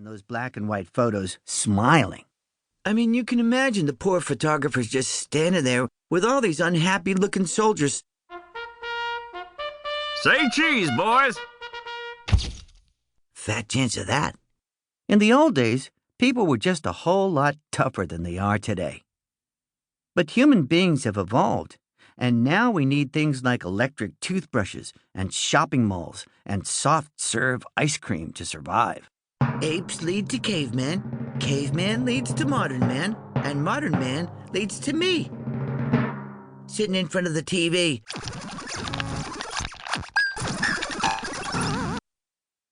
in those black and white photos smiling. I mean, you can imagine the poor photographers just standing there with all these unhappy-looking soldiers. Say cheese, boys! Fat chance of that. In the old days, people were just a whole lot tougher than they are today. But human beings have evolved, and now we need things like electric toothbrushes and shopping malls and soft-serve ice cream to survive. Apes lead to caveman, caveman leads to modern man, and modern man leads to me. Sitting in front of the TV.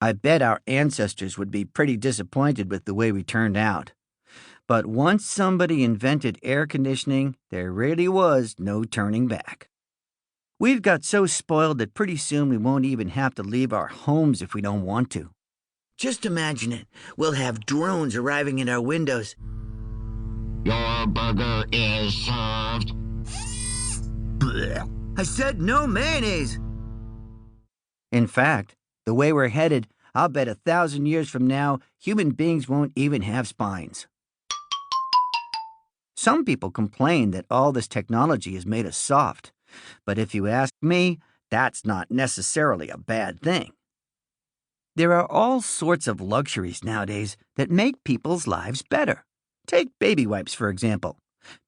I bet our ancestors would be pretty disappointed with the way we turned out. But once somebody invented air conditioning, there really was no turning back. We've got so spoiled that pretty soon we won't even have to leave our homes if we don't want to. Just imagine it. We'll have drones arriving at our windows. Your burger is served. I said no mayonnaise. In fact, the way we're headed, I'll bet 1,000 years from now, human beings won't even have spines. Some people complain that all this technology has made us soft, but if you ask me, that's not necessarily a bad thing. There are all sorts of luxuries nowadays that make people's lives better. Take baby wipes, for example.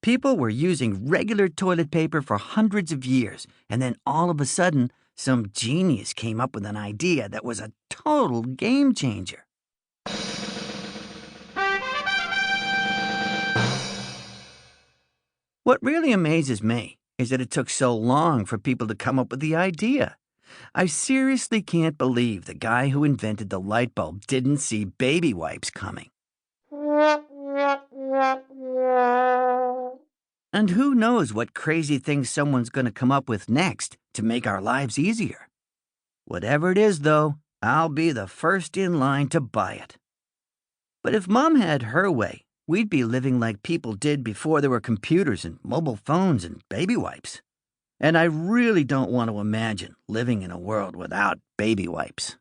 People were using regular toilet paper for hundreds of years, and then all of a sudden, some genius came up with an idea that was a total game changer. What really amazes me is that it took so long for people to come up with the idea. I seriously can't believe the guy who invented the light bulb didn't see baby wipes coming. And who knows what crazy thing someone's going to come up with next to make our lives easier. Whatever it is, though, I'll be the first in line to buy it. But if Mom had her way, we'd be living like people did before there were computers and mobile phones and baby wipes. And I really don't want to imagine living in a world without baby wipes.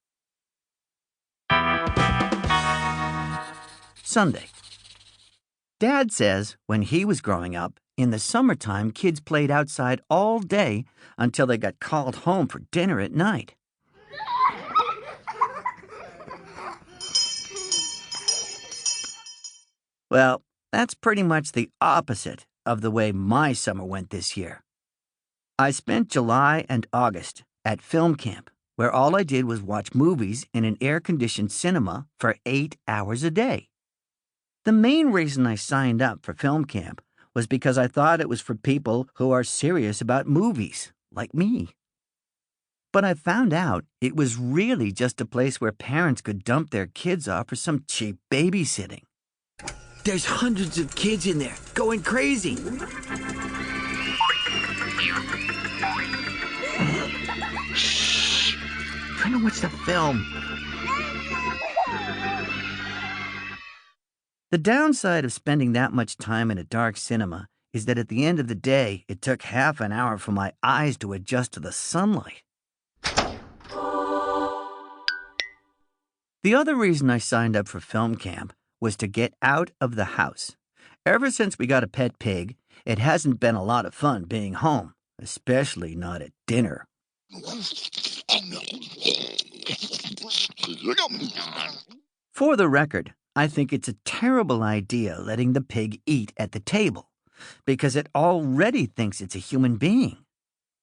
Sunday. Dad says when he was growing up, in the summertime, kids played outside all day until they got called home for dinner at night. Well, that's pretty much the opposite of the way my summer went this year. I spent July and August at film camp, where all I did was watch movies in an air-conditioned cinema for 8 hours a day. The main reason I signed up for film camp was because I thought it was for people who are serious about movies, like me. But I found out it was really just a place where parents could dump their kids off for some cheap babysitting. There's hundreds of kids in there, going crazy. Shh! Trying to watch the film. The downside of spending that much time in a dark cinema is that at the end of the day, it took half an hour for my eyes to adjust to the sunlight. The other reason I signed up for film camp was to get out of the house. Ever since we got a pet pig, it hasn't been a lot of fun being home, especially not at dinner. For the record, I think it's a terrible idea letting the pig eat at the table, because it already thinks it's a human being.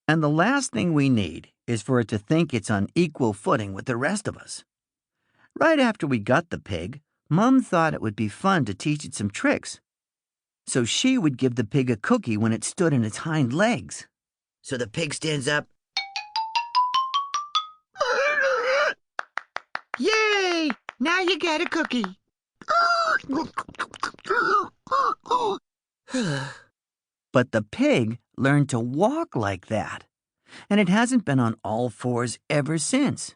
And the last thing we need is for it to think it's on equal footing with the rest of us. Right after we got the pig, Mom thought it would be fun to teach it some tricks. So she would give the pig a cookie when it stood on its hind legs. So the pig stands up. Yay! Now you get a cookie. But the pig learned to walk like that, and it hasn't been on all fours ever since.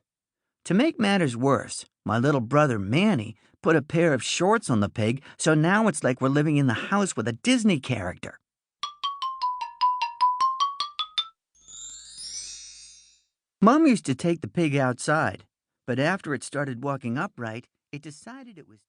To make matters worse, my little brother Manny put a pair of shorts on the pig, so now it's like we're living in the house with a Disney character. Mom used to take the pig outside, but after it started walking upright, it decided it was